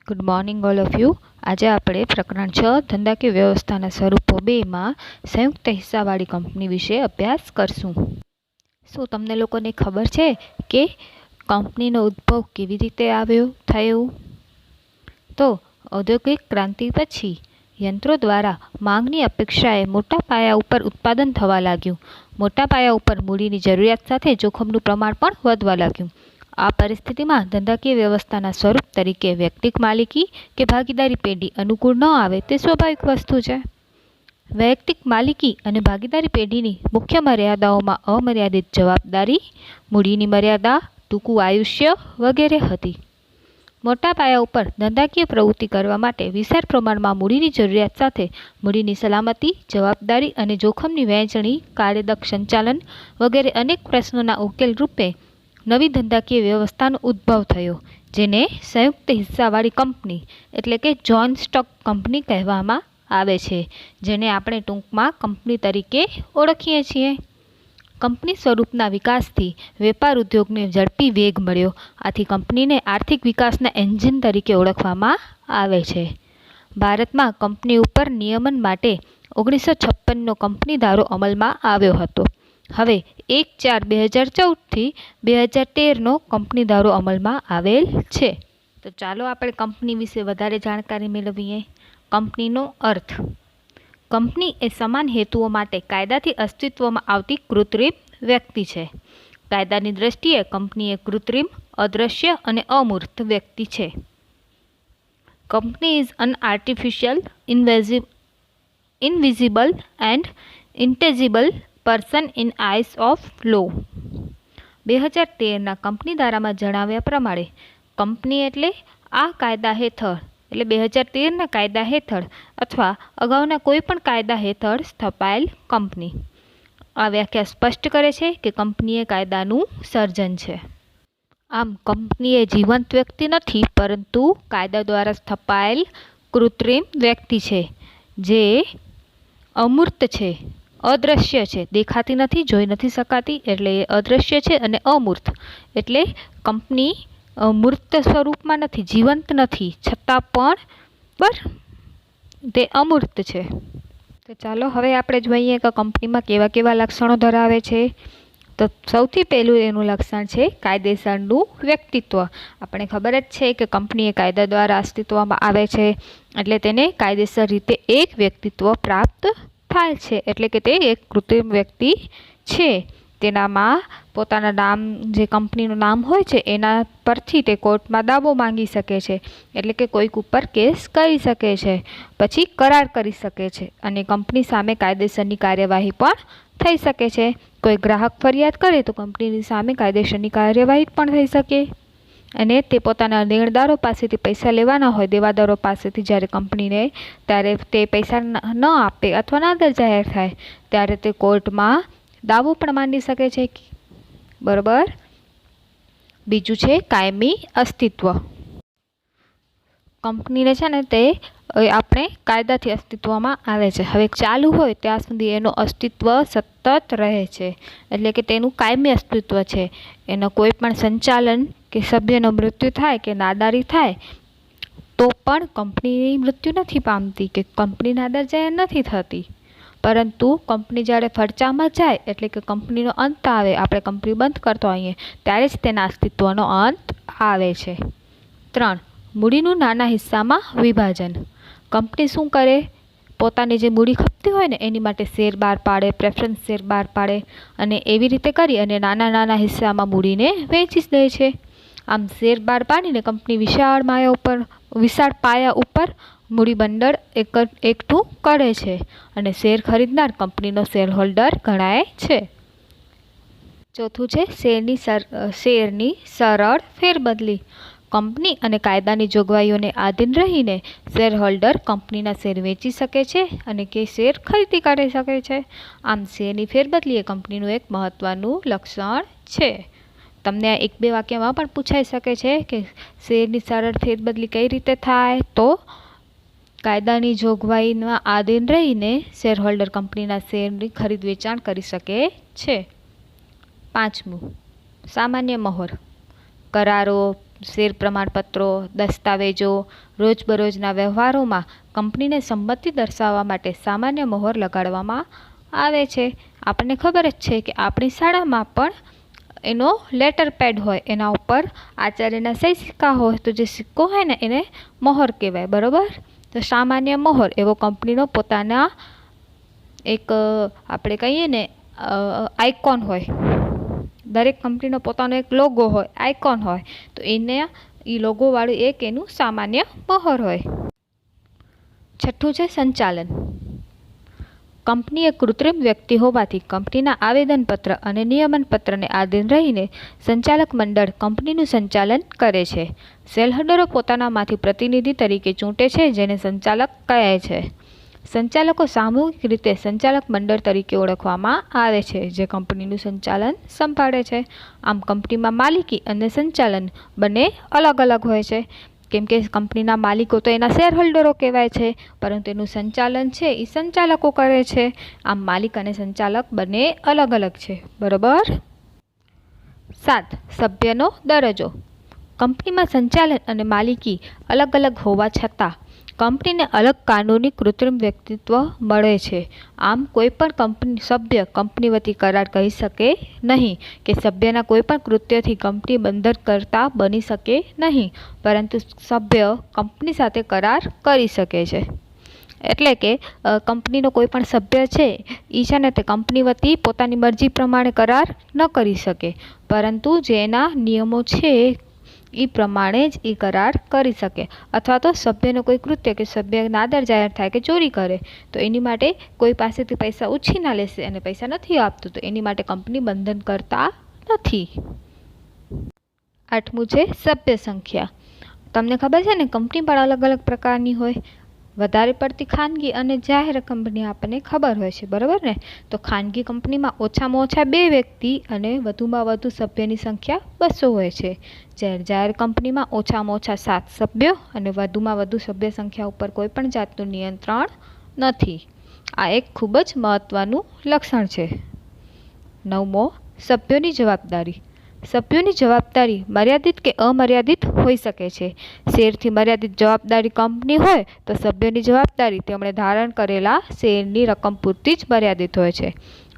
Good morning all of you. આજે આપણે પ્રકરણ 6 ધંધાકીય વ્યવસ્થાના સ્વરૂપો 2 માં સંયુક્ત હિસ્સાવાળી કંપની વિશે અભ્યાસ કરશું. શું તમને લોકોને ખબર છે કે કંપનીનો ઉદ્ભવ કેવી રીતે થયો? તો ઔદ્યોગિક ક્રાંતિ પછી યંત્રો દ્વારા માંગની અપેક્ષાએ મોટા પાયા ઉપર ઉત્પાદન થવા લાગ્યું. મોટા પાયા ઉપર મૂડીની જરૂરિયાત સાથે જોખમનું પ્રમાણ પણ વધવા લાગ્યું. આ પરિસ્થિતિમાં ધંધાકીય વ્યવસ્થાના સ્વરૂપ તરીકે વૈયક્તિક માલિકી કે ભાગીદારી પેઢી અનુકૂળ ન આવે તે સ્વાભાવિક વસ્તુ છે. વૈયક્તિક માલિકી અને ભાગીદારી પેઢીની મુખ્ય મર્યાદાઓમાં અમર્યાદિત જવાબદારી, મૂડીની મર્યાદા, ટૂંકું આયુષ્ય વગેરે હતી. મોટા પાયા ઉપર ધંધાકીય પ્રવૃત્તિ કરવા માટે વિશાળ પ્રમાણમાં મૂડીની જરૂરિયાત સાથે મૂડીની સલામતી, જવાબદારી અને જોખમની વહેંચણી, કાર્યદક્ષ સંચાલન વગેરે અનેક પ્રશ્નોના ઉકેલ રૂપે નવી ધંધાકીય વ્યવસ્થાનો ઉદ્ભવ થયો, જેને સંયુક્ત હિસ્સાવાળી કંપની એટલે કે જોઇન્ટ સ્ટોક કંપની કહેવામાં આવે છે, જેને આપણે ટૂંકમાં કંપની તરીકે ઓળખીએ છીએ. કંપની સ્વરૂપના વિકાસથી વેપાર ઉદ્યોગને ઝડપી વેગ મળ્યો. આથી કંપનીને આર્થિક વિકાસના એન્જિન તરીકે ઓળખવામાં આવે છે. ભારતમાં કંપની ઉપર નિયમન માટે 1956નો કંપની ધારો અમલમાં આવ્યો હતો. હવે 1/4/2014થી 2013નો કંપની ધારો અમલમાં આવેલ છે. તો ચાલો આપણે કંપની વિશે વધારે જાણકારી મેળવીએ. કંપનીનો અર્થ. કંપની એ સમાન હેતુઓ માટે કાયદાથી અસ્તિત્વમાં આવતી કૃત્રિમ વ્યક્તિ છે. કાયદાની દ્રષ્ટિએ કંપની એ કૃત્રિમ, અદ્રશ્ય અને અમૂર્ત વ્યક્તિ છે. Company is an artificial, invisible and intangible person in eyes of law. 2013ના કંપની ધારામાં જણાવ્યા પ્રમાણે કંપની એટલે આ કાયદા હેઠળ 2013ના કાયદા હેઠળ અથવા અગાઉના કોઈપણ કાયદા હેઠળ સ્થપાયેલ કંપની. આ વ્યાખ્યા સ્પષ્ટ કરે છે કે કંપની એ કાયદાનું સર્જન છે. આમ કંપની એ જીવંત વ્યક્તિ નથી, પરંતુ કાયદા દ્વારા સ્થપાયેલ કૃત્રિમ વ્યક્તિ છે, જે અમૂર્ત છે, અદ્રશ્ય છે, દેખાતી નથી, જોઈ નથી શકાતી, એટલે એ અદ્રશ્ય છે, અને અમૂર્ત એટલે કંપની મૂર્ત સ્વરૂપમાં નથી, જીવંત નથી, છતાં પણ તે અમૂર્ત છે. તો ચાલો હવે આપણે જોઈએ કે કંપનીમાં કેવા કેવા લક્ષણો ધરાવે છે. તો સૌથી પહેલું એનું લક્ષણ છે કાયદેસરનું વ્યક્તિત્વ. આપણે ખબર જ છે કે કંપની એ કાયદા દ્વારા અસ્તિત્વમાં આવે છે, એટલે તેને કાયદેસર રીતે એક વ્યક્તિત્વ પ્રાપ્ત થાય છે, એટલે કે તે એક કૃત્રિમ વ્યક્તિ છે. તેનામાં પોતાના નામ, જે કંપનીનું નામ હોય છે એના પરથી તે કોર્ટમાં દાવો માંગી શકે છે, એટલે કે કોઈક ઉપર કેસ કરી શકે છે, પછી કરાર કરી શકે છે, અને કંપની સામે કાયદેસરની કાર્યવાહી પણ થઈ શકે છે. કોઈ ગ્રાહક ફરિયાદ કરે તો કંપનીની સામે કાયદેસરની કાર્યવાહી પણ થઈ શકે. અને તે પોતાના દેણદારો પાસેથી પૈસા લેવાના હોય, દેવાદારો પાસેથી જ્યારે કંપનીને, ત્યારે તે પૈસા ન આપે અથવા નાદર જાહેર થાય ત્યારે તે કોર્ટમાં દાવો પણ માંડી શકે છે. બરાબર. બીજું છે કાયમી અસ્તિત્વ. કંપનીને છે ને તે આપણે કાયદાથી અસ્તિત્વમાં આવે છે. હવે ચાલુ હોય ત્યાં સુધી એનું અસ્તિત્વ સતત રહે છે, એટલે કે તેનું કાયમી અસ્તિત્વ છે. એનો કોઈ પણ સંચાલન કે સભ્યનું મૃત્યુ થાય કે નાદારી થાય તો પણ કંપની મૃત્યુ નથી પામતી કે કંપની નાદાર જાહેર નથી થતી, પરંતુ કંપની જ્યારે ફડચામાં જાય, એટલે કે કંપનીનો અંત આવે, આપણે કંપની બંધ કરતો હોઈએ ત્યારે જ તેના અસ્તિત્વનો અંત આવે છે. 3. મૂડીનું નાના હિસ્સામાં વિભાજન. કંપની શું કરે? પોતાની જે મૂડી ખપતી હોય ને એની માટે શેર બહાર પાડે, પ્રેફરન્સ શેર બહાર પાડે, અને એવી રીતે કરી અને નાના નાના હિસ્સામાં મૂડીને વેચી દે છે. આમ શેર બહાર પાડીને કંપની વિશાળ પાયા ઉપર મૂડી ભંડોળ એકઠું કરે છે, અને શેર ખરીદનાર કંપનીનો શેર હોલ્ડર ગણાય છે. ચોથું છે શેરની સરળ ફેરબદલી. કંપની અને કાયદાની જોગવાઈઓને આધીન રહીને શેર હોલ્ડર કંપનીના શેર વેચી શકે છે અને કે શેર ખરીદી કરી શકે છે. આમ શેરની ફેરબદલી એ કંપનીનું એક મહત્વનું લક્ષણ છે. તમને આ 1-2 વાક્યમાં પણ પૂછાઈ શકે છે કે શેરની સરળ ફેરબદલી કઈ રીતે થાય? તો કાયદાની જોગવાઈના આધીન રહીને શેર હોલ્ડર કંપનીના શેરની ખરીદ વેચાણ કરી શકે છે. 5. સામાન્ય મહોર. કરારો, શેર પ્રમાણપત્રો, દસ્તાવેજો, રોજબરોજના વ્યવહારોમાં કંપનીને સંમતિ દર્શાવવા માટે સામાન્ય મહોર લગાડવામાં આવે છે. આપણને ખબર જ છે કે આપણી શાળામાં પણ એનો લેટર પેડ હોય, એના ઉપર આચાર્યના સહી સિક્કા હોય, તો જે સિક્કો હોય ને એને મહોર કહેવાય. બરાબર? તો સામાન્ય મહોર એવો કંપનીનો પોતાના એક આપણે કહીએ ને આઇકોન હોય. દરેક કંપનીનો પોતાનો એક લોગો હોય, આઇકોન હોય, તો એને એ લોગોવાળું એક એનું સામાન્ય મહોર હોય. છઠ્ઠું છે સંચાલન. કંપની એ કૃત્રિમ વ્યક્તિ હોવાથી કંપનીના આવેદનપત્ર અને નિયમનપત્રને આધીન રહીને સંચાલક મંડળ કંપનીનું સંચાલન કરે છે. શેરહોલ્ડરો પોતાનામાંથી પ્રતિનિધિ તરીકે ચૂંટે છે, જેને સંચાલક કહે છે. સંચાલકો સામૂહિક રીતે સંચાલક મંડળ તરીકે ઓળખવામાં આવે છે, જે કંપનીનું સંચાલન સંભાળે છે. આમ કંપનીમાં માલિકી અને સંચાલન બંને અલગ અલગ હોય છે, કેમ કે કંપનીના માલિકો તો એના શેરહોલ્ડરો કહેવાય છે, પરંતુ એનું સંચાલન છે એ સંચાલકો કરે છે. આમ માલિક અને સંચાલક બંને અલગ અલગ છે. બરાબર? 7. સભ્યનો દરજ્જો. કંપનીમાં સંચાલન અને માલિકી અલગ અલગ હોવા છતાં કંપનીને અલગ કાનૂની કૃત્રિમ વ્યક્તિત્વ મળે છે. આમ કોઈપણ કંપની સભ્ય કંપની વતી કરાર કહી શકે નહીં કે સભ્યના કોઈપણ કૃત્યથી કંપની બંધનકર્તા બની શકે નહીં, પરંતુ સભ્ય કંપની સાથે કરાર કરી શકે છે. એટલે કે કંપનીનો કોઈ પણ સભ્ય છે એ છે ને તે કંપની વતી પોતાની મરજી પ્રમાણે કરાર ન કરી શકે, પરંતુ જેના નિયમો છે એ પ્રમાણે જ એ કરાર કરી શકે. અથવા તો સભ્યનો કોઈ કૃત્ય કે સભ્ય નાદર જાહેર થાય કે ચોરી કરે, તો એની માટે કોઈ પાસેથી પૈસા ઉછીના લેશે અને પૈસા નથી આપતું, તો એની માટે કંપની બંધન કરતા નથી. 8મું છે સભ્ય સંખ્યા. તમને ખબર છે ને કંપની પણ અલગ અલગ પ્રકારની હોય. વધારે પડતી ખાનગી અને જાહેર કંપની આપણને ખબર હોય છે. બરાબર ને? તો ખાનગી કંપનીમાં ઓછામાં ઓછા 2 વ્યક્તિ અને વધુમાં વધુ સભ્યની સંખ્યા 200 હોય છે. જ્યારે જાહેર કંપનીમાં ઓછામાં ઓછા 7 સભ્યો અને વધુમાં વધુ સભ્ય સંખ્યા ઉપર કોઈ પણ જાતનું નિયંત્રણ નથી. આ એક ખૂબ જ મહત્વનું લક્ષણ છે. 9મો સભ્યોની જવાબદારી. સભ્યોની જવાબદારી મર્યાદિત કે અમર્યાદિત હોઈ શકે છે. શેરથી મર્યાદિત જવાબદારી કંપની હોય તો સભ્યોની જવાબદારી તેમણે ધારણ કરેલા શેરની રકમ પૂરતી જ મર્યાદિત હોય છે.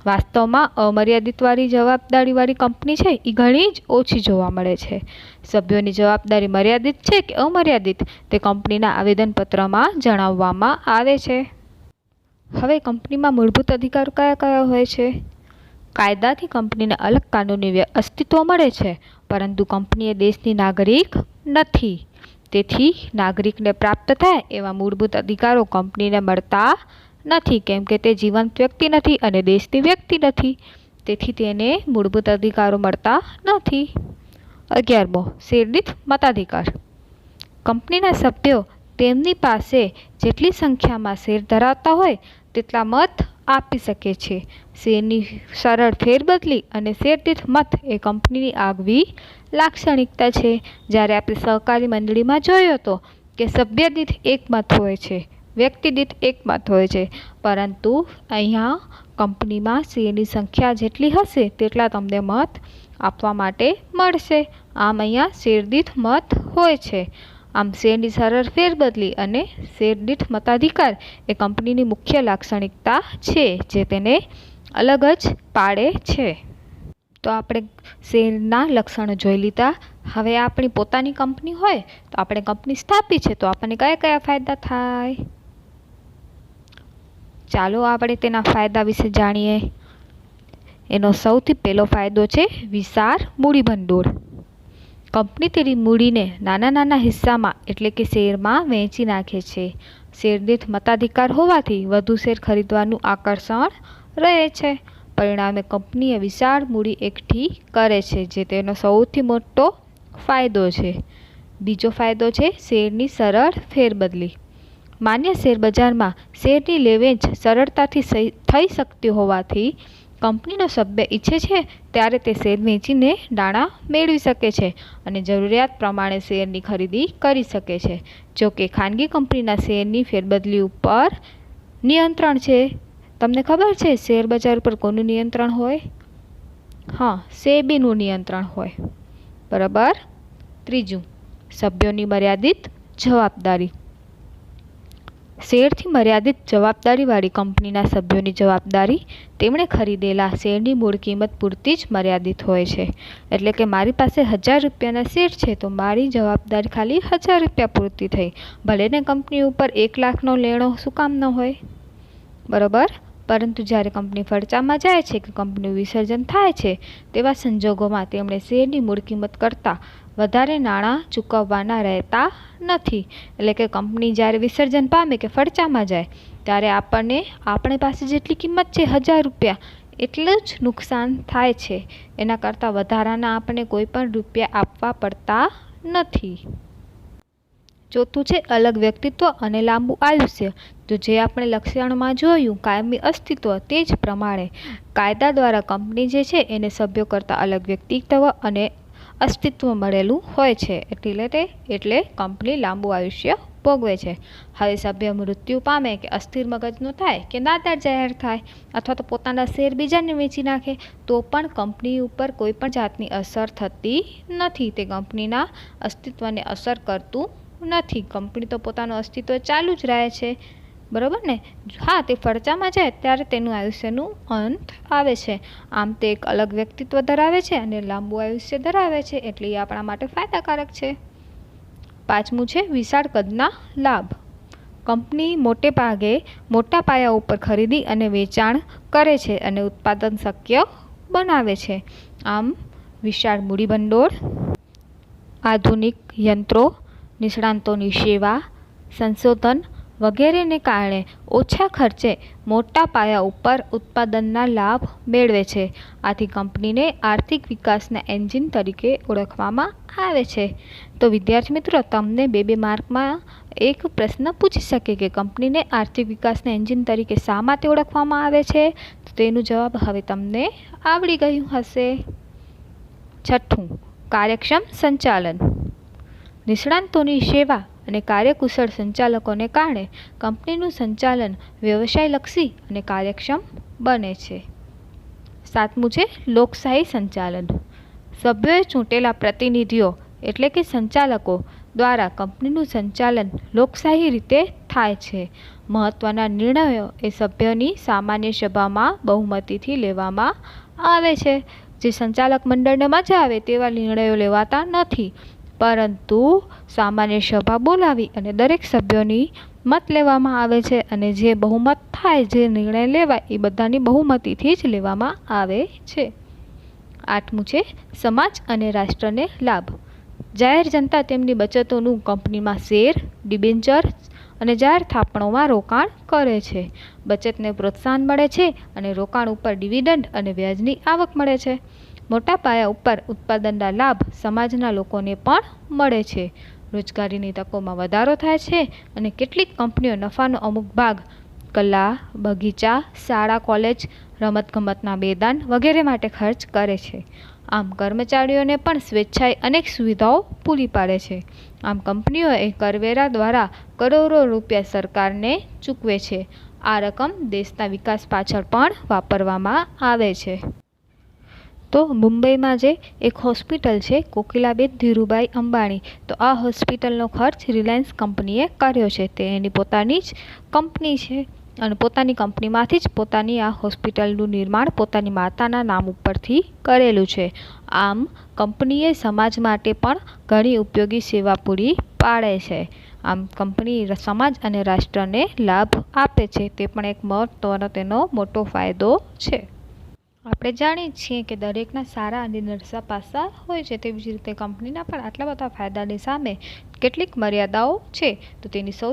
વાસ્તવમાં અમર્યાદિતવાળી જવાબદારીવાળી કંપની છે એ ઘણી જ ઓછી જોવા મળે છે. સભ્યોની જવાબદારી મર્યાદિત છે કે અમર્યાદિત તે કંપનીના આવેદનપત્રમાં જણાવવામાં આવે છે. હવે કંપનીમાં મૂળભૂત અધિકારો કયા કયા હોય છે? કાયદાથી કંપનીને અલગ કાનૂની અસ્તિત્વ મળે છે, પરંતુ કંપની એ દેશની નાગરિક નથી. તેથી નાગરિકને પ્રાપ્ત થાય એવા મૂળભૂત અધિકારો કંપનીને મળતા નથી, કેમ કે તે જીવંત વ્યક્તિ નથી અને દેશની વ્યક્તિ નથી. તેથી તેને મૂળભૂત અધિકારો મળતા નથી. 11મો શેરદીઠ મતાધિકાર. કંપનીના સભ્યો તેમની પાસે જેટલી સંખ્યામાં શેર ધરાવતા હોય તેટલા મત આપી શકે છે. શેરની સરળ ફેરબદલી અને શેરદીઠ મત એ કંપનીની આગવી લાક્ષણિકતા છે. જ્યારે આપણે સહકારી મંડળીમાં જોયો હતો કે સભ્ય દીઠ 1 મત હોય છે, વ્યક્તિ દીઠ 1 મત હોય છે, પરંતુ અહીંયા કંપનીમાં શેરની સંખ્યા જેટલી હશે તેટલા તમને મત આપવા માટે મળશે. આમ અહીંયા શેરદીઠ મત હોય છે. આમ શેરની સરળ ફેરબદલી અને શેરદીઠ મતાધિકાર એ કંપનીની મુખ્ય લાક્ષણિકતા છે, જે તેને અલગ જ પાડે છે. તો આપણે શેરના લક્ષણો જોઈ લીધા. હવે આપણી પોતાની કંપની હોય તો આપણે કંપની સ્થાપી છે તો આપણને કયા કયા ફાયદા થાય? ચાલો આપણે તેના ફાયદા વિશે જાણીએ. એનો સૌથી પહેલો ફાયદો છે વિશાળ મૂડીભંડોળ. કંપની તેની મૂડીને નાના નાના હિસ્સામાં એટલે કે શેરમાં વહેંચી નાખે છે. શેરદીઠ મતાધિકાર હોવાથી વધુ શેર ખરીદવાનું આકર્ષણ રહે છે. પરિણામે કંપનીએ વિશાળ મૂડી એકઠી કરે છે, જે તેનો સૌથી મોટો ફાયદો છે. બીજો ફાયદો છે શેરની સરળ ફેરબદલી. માન્ય શેર બજારમાં શેરની લેવેચ સરળતાથી થઈ શકતી હોવાથી કંપનીનો સભ્ય ઈચ્છે છે ત્યારે તે શેર વેચીને નાણાં મેળવી શકે છે અને જરૂરિયાત પ્રમાણે શેરની ખરીદી કરી શકે છે. જો કે ખાનગી કંપનીના શેરની ફેરબદલી ઉપર નિયંત્રણ છે. તમને ખબર છે શેર બજાર ઉપર કોનું નિયંત્રણ હોય? હા, સેબીનું નિયંત્રણ હોય. બરાબર. ત્રીજું સભ્યોની મર્યાદિત જવાબદારી. શેરથી મર્યાદિત જવાબદારીવાળી કંપનીના સભ્યોની જવાબદારી તેમણે ખરીદેલા શેરની મૂળ કિંમત પૂરતી જ મર્યાદિત હોય છે. એટલે કે મારી પાસે 1000 રૂપિયાના શેર છે તો મારી જવાબદારી ખાલી 1000 રૂપિયા પૂરતી થઈ. ભલે ને કંપની ઉપર 1 લાખનો લેણો શું કામ ન હોય, બરોબર. પરંતુ જ્યારે કંપની ફડચામાં જાય છે કે કંપનીનું વિસર્જન થાય છે તેવા સંજોગોમાં તેમણે શેરની મૂળ કિંમત કરતાં વધારે નાણાં ચૂકવવાના રહેતા નથી. એટલે કે કંપની જ્યારે વિસર્જન પામે કે ફડચામાં જાય ત્યારે આપણી પાસે જેટલી કિંમત છે 1000 રૂપિયા એટલું જ નુકસાન થાય છે. એના કરતાં વધારાના આપણને કોઈ પણ રૂપિયા આપવા પડતા નથી. ચોથું છે અલગ વ્યક્તિત્વ અને લાંબુ આયુષ્ય. તો જે આપણે લક્ષણમાં જોયું કાયમી અસ્તિત્વ, તે જ પ્રમાણે કાયદા દ્વારા કંપની જે છે એને સભ્યો કરતાં અલગ વ્યક્તિત્વ અને અસ્તિત્વ મળેલું હોય છે. એટલે કંપની લાંબુ આયુષ્ય ભોગવે છે. હવે સભ્ય મૃત્યુ પામે કે અસ્થિર મગજનો થાય કે નાદાર જાહેર થાય અથવા તો પોતાના શેર બીજાને વેચી નાખે તો પણ કંપની ઉપર કોઈ પણ જાતની અસર થતી નથી. તે કંપનીના અસ્તિત્વને અસર કરતું નથી. કંપની તો પોતાનું અસ્તિત્વ ચાલુ જ રહે છે, બરાબર ને. હા, તે ફડચામાં જાય ત્યારે તેનું આયુષ્યનું અંત આવે છે. આમ તે એક અલગ વ્યક્તિત્વ ધરાવે છે અને લાંબુ આયુષ્ય ધરાવે છે, એટલે એ આપણા માટે ફાયદાકારક છે. પાંચમું છે વિશાળ કદના લાભ. કંપની મોટા પાયા ઉપર ખરીદી અને વેચાણ કરે છે અને ઉત્પાદન શક્ય બનાવે છે. આમ વિશાળ મૂડીભંડોળ, આધુનિક યંત્રો, નિષ્ણાંતોની સેવા, સંશોધન વગેરેને કારણે ઓછા ખર્ચે મોટા પાયા ઉપર ઉત્પાદનના લાભ મેળવે છે. આથી કંપનીને આર્થિક વિકાસના એન્જિન તરીકે ઓળખવામાં આવે છે. તો વિદ્યાર્થી મિત્રો, તમને 2 માર્કમાં એક પ્રશ્ન પૂછી શકે કે કંપનીને આર્થિક વિકાસના એન્જિન તરીકે શા માટે ઓળખવામાં આવે છે? તો તેનો જવાબ હવે તમને આવડી ગયું હશે. છઠ્ઠું, કાર્યક્ષમ સંચાલન. નિષ્ણાંતોની સેવા અને કાર્યકુશળ સંચાલકોને કારણે કંપનીનું સંચાલન વ્યવસાયલક્ષી અને કાર્યક્ષમ બને છે. સાતમું છે લોકશાહી સંચાલન. સભ્યોએ ચૂંટેલા પ્રતિનિધિઓ એટલે કે સંચાલકો દ્વારા કંપનીનું સંચાલન લોકશાહી રીતે થાય છે. મહત્વના નિર્ણયો એ સભ્યોની સામાન્ય સભામાં બહુમતીથી લેવામાં આવે છે. જે સંચાલક મંડળને મજા આવે તેવા નિર્ણયો લેવાતા નથી, પરંતુ સામાન્ય સભા બોલાવી અને દરેક સભ્યોની મત લેવામાં આવે છે અને જે બહુમત થાય, જે નિર્ણય લેવાય એ બધાની બહુમતીથી જ લેવામાં આવે છે. આઠમું છે સમાજ અને રાષ્ટ્રને લાભ. જાહેર જનતા તેમની બચતોનું કંપનીમાં શેર, ડિબેન્ચર અને જાહેર થાપણોમાં રોકાણ કરે છે. બચતને પ્રોત્સાહન મળે છે અને રોકાણ ઉપર ડિવિડન્ડ અને વ્યાજની આવક મળે છે. મોટા પાયા ઉપર ઉત્પાદનના લાભ સમાજના લોકોને પણ મળે છે. રોજગારીની તકોમાં વધારો થાય છે અને કેટલીક કંપનીઓ નફાનો અમુક ભાગ કલા, બગીચા, શાળા, કોલેજ, રમતગમતના મેદાન વગેરે માટે ખર્ચ કરે છે. આમ કર્મચારીઓને પણ સ્વેચ્છાએ અનેક સુવિધાઓ પૂરી પાડે છે. આમ કંપનીઓએ કરવેરા દ્વારા કરોડો રૂપિયા સરકારને ચૂકવે છે. આ રકમ દેશના વિકાસ પાછળ પણ વાપરવામાં આવે છે. તો મુંબઈમાં જે એક હોસ્પિટલ છે કોકિલાબેન ધીરુભાઈ અંબાણી, તો આ હોસ્પિટલનો ખર્ચ રિલાયન્સ કંપનીએ કર્યો છે. તે એની પોતાની જ કંપની છે અને પોતાની કંપનીમાંથી જ પોતાની આ હોસ્પિટલનું નિર્માણ પોતાની માતાના નામ ઉપરથી કરેલું છે. આમ કંપનીએ સમાજ માટે પણ ઘણી ઉપયોગી સેવા પૂરી પાડે છે. આમ કંપની સમાજ અને રાષ્ટ્રને લાભ આપે છે. તે પણ એક મહત્વનો તેનો મોટો ફાયદો છે. આપણે જાણીએ છીએ કે દરેકના સારા અને નરસા પાસા હોય છે, તેવી જ રીતે કંપનીના પણ આટલા બધા ફાયદાની સામે કેટલીક મર્યાદાઓ છે. તો તેની સૌ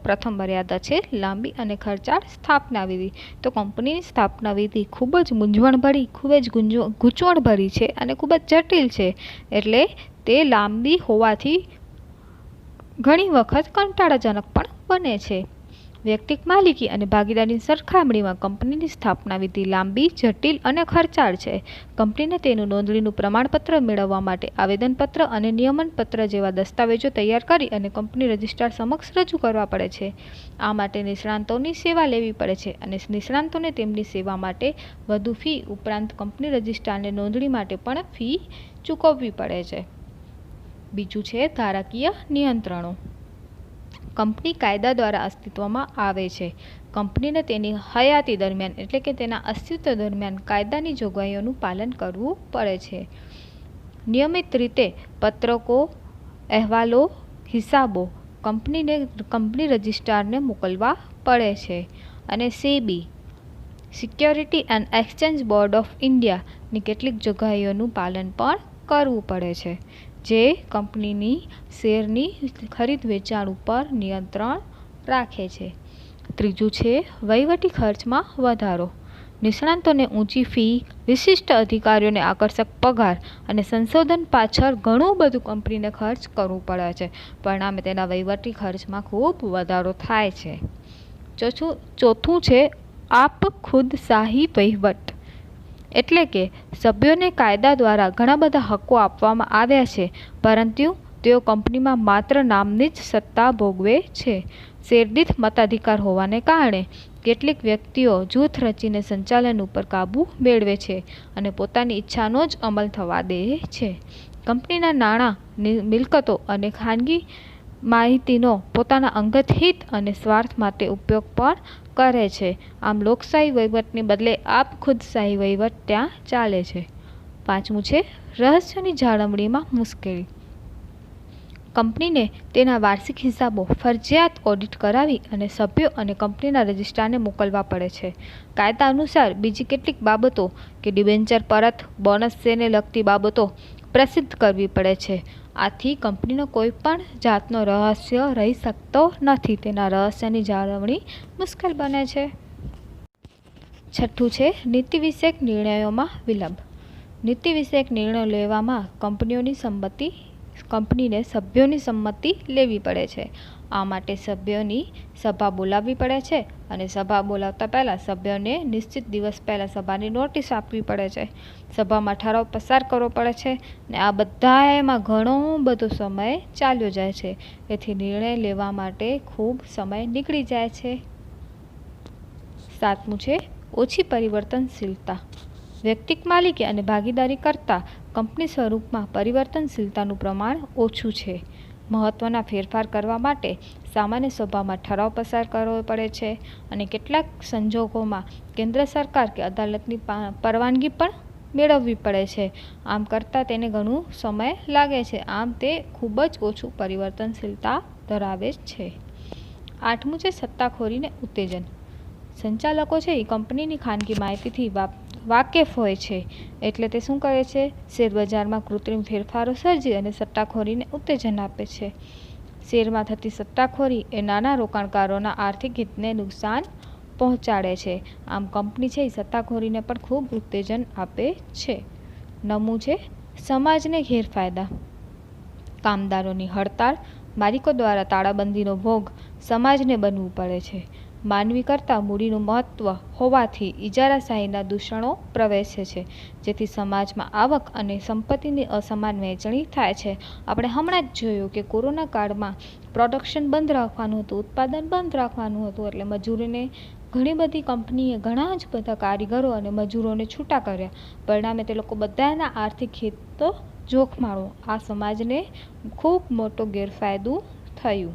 પ્રથમ મર્યાદા છે લાંબી અને ખર્ચાળ સ્થાપના વિધિ. તો કંપનીની સ્થાપના વિધિ ખૂબ જ મૂંઝવણભરી, ખૂબ જ ગૂંચવણભરી છે અને ખૂબ જ જટિલ છે. એટલે તે લાંબી હોવાથી ઘણી વખત કંટાળાજનક પણ બને છે. વ્યક્તિગત માલિકી અને ભાગીદારીની સરખામણીમાં કંપનીની સ્થાપના વિધિ લાંબી, જટિલ અને ખર્ચાળ છે. કંપનીને તેનું નોંધણીનું પ્રમાણપત્ર મેળવવા માટે આવેદનપત્ર અને નિયમનપત્ર જેવા દસ્તાવેજો તૈયાર કરી અને કંપની રજિસ્ટ્રાર સમક્ષ રજૂ કરવા પડે છે. આ માટે નિષ્ણાંતોની સેવા લેવી પડે છે અને નિષ્ણાંતોને તેમની સેવા માટે વધુ ફી ઉપરાંત કંપની રજિસ્ટ્રારને નોંધણી માટે પણ ફી ચૂકવવી પડે છે. બીજું છે ધારાકીય નિયંત્રણો. કંપની કાયદા દ્વારા અસ્તિત્વમાં આવે છે. કંપનીને તેની હયાતી દરમિયાન એટલે કે તેના અસ્તિત્વ દરમિયાન કાયદાની જોગવાઈઓનું પાલન કરવું પડે છે. નિયમિત રીતે પત્રકો, અહેવાલો, હિસાબો કંપની રજિસ્ટ્રારને મોકલવા પડે છે. અને SEBI security and exchange board of ઇન્ડિયાની કેટલીક જોગવાઈઓનું પાલન પણ કરવું પડે છે, જે કંપનીની શેરની ખરીદ વેચાણ ઉપર નિયંત્રણ રાખે છે. ત્રીજું છે વહીવટી ખર્ચમાં વધારો. નિષ્ણાતોને ઊંચી ફી, વિશિષ્ટ અધિકારીઓને આકર્ષક પગાર અને સંશોધન પાછળ ઘણું બધું કંપનીને ખર્ચ કરવું પડે છે. પરિણામે તેના વહીવટી ખર્ચમાં ખૂબ વધારો થાય છે. ચોથું છે આપખુદશાહી વહીવટ. એટલે કે સભ્યોને કાયદા દ્વારા ઘણા બધા હક્કો આપવામાં આવ્યા છે, પરંતુ તેઓ કંપનીમાં માત્ર નામની જ સત્તા ભોગવે છે. શેરદીઠ મતાધિકાર હોવાને કારણે કેટલીક વ્યક્તિઓ જૂથ રચીને સંચાલન ઉપર કાબૂ મેળવે છે અને પોતાની ઈચ્છાનો જ અમલ થવા દે છે. કંપનીના નાણાં, મિલકતો અને ખાનગી માહિતીનો પોતાના અંગત હિત અને સ્વાર્થ માટે ઉપયોગ પણ કરે છે. આમ લોકશાહી વહીવટને બદલે આપખુદશાહી વહીવટ ત્યાં ચાલે છે. પાંચમું છે રહસ્યની જાળવણીમાં મુશ્કેલી. કંપનીને તેના વાર્ષિક હિસાબો ફરજિયાત ઓડિટ કરાવી અને સભ્યો અને કંપનીના રજિસ્ટ્રારને મોકલવા પડે છે. કાયદા અનુસાર બીજી કેટલીક બાબતો કે ડિબેન્ચર પરત, બોનસ શેરને લગતી બાબતો પ્રસિદ્ધ કરવી પડે છે. આથી કંપનીનો કોઈ પણ જાતનો રહસ્ય રહી શકતો નથી. તેના રહસ્યની જાળવણી મુશ્કેલ બને છે. છઠ્ઠું છે નીતિ વિષયક નિર્ણયોમાં વિલંબ. નીતિ વિષયક નિર્ણયો લેવામાં કંપનીને સભ્યોની સંમતિ લેવી પડે છે. આ માટે સભ્યોની સભા બોલાવવી પડે છે અને સભા બોલાવતા પહેલાં સભ્યોને નિશ્ચિત દિવસ પહેલાં સભાની નોટિસ આપવી પડે છે. સભામાં ઠરાવ પસાર કરવો પડે છે અને આ બધામાં ઘણો બધો સમય ચાલ્યો જાય છે. તેથી નિર્ણય લેવા માટે ખૂબ સમય નીકળી જાય છે. સાતમું છે ઓછી પરિવર્તનશીલતા. વૈયક્તિક માલિકી અને ભાગીદારી કરતાં કંપની સ્વરૂપમાં પરિવર્તનશીલતાનું પ્રમાણ ઓછું છે. મહત્ત્વના ફેરફાર કરવા માટે સામાન્ય સભામાં ઠરાવ પસાર કરવો પડે છે અને કેટલાક સંજોગોમાં કેન્દ્ર સરકાર કે અદાલતની પરવાનગી પણ મેળવવી પડે છે. આમ કરતાં તેને ઘણો સમય લાગે છે. આમ તે ખૂબ જ ઓછું પરિવર્તનશીલતા ધરાવે છે. આઠમું છે સત્તાખોરીને ઉત્તેજન. સંચાલકો છે એ કંપનીની ખાનગી માહિતીથી વાકેફ હોય છે, એટલે તે શું કરે છે? શેરબજારમાં કૃત્રિમ ફેરફારો સર્જી અને સટ્ટાખોરીને ઉત્તેજન આપે છે. શેરમાં થતી સટ્ટાખોરી એ નાના રોકાણકારોના આર્થિક હિતને નુકસાન પહોંચાડે છે. આમ કંપની છે એ સટ્ટાખોરીને પણ ખૂબ ઉત્તેજન આપે છે. નવમું છે સમાજને ગેરફાયદા. કામદારોની હડતાળ, માલિકો દ્વારા તાળાબંધીનો ભોગ સમાજને બનવું પડે છે. માનવી કરતાં મૂડીનું મહત્ત્વ હોવાથી ઇજારાશાહીના દૂષણો પ્રવેશે છે, જેથી સમાજમાં આવક અને સંપત્તિની અસમાન વહેંચણી થાય છે. આપણે હમણાં જ જોયું કે કોરોના કાળમાં પ્રોડક્શન બંધ રાખવાનું હતું, ઉત્પાદન બંધ રાખવાનું હતું, એટલે મજૂરીને ઘણી બધી કંપનીએ ઘણા જ બધા કારીગરો અને મજૂરોને છૂટા કર્યા. પરિણામે તે લોકો બધાના આર્થિક હિત જોખમાયો. આ સમાજને ખૂબ મોટો ગેરફાયદો થયું.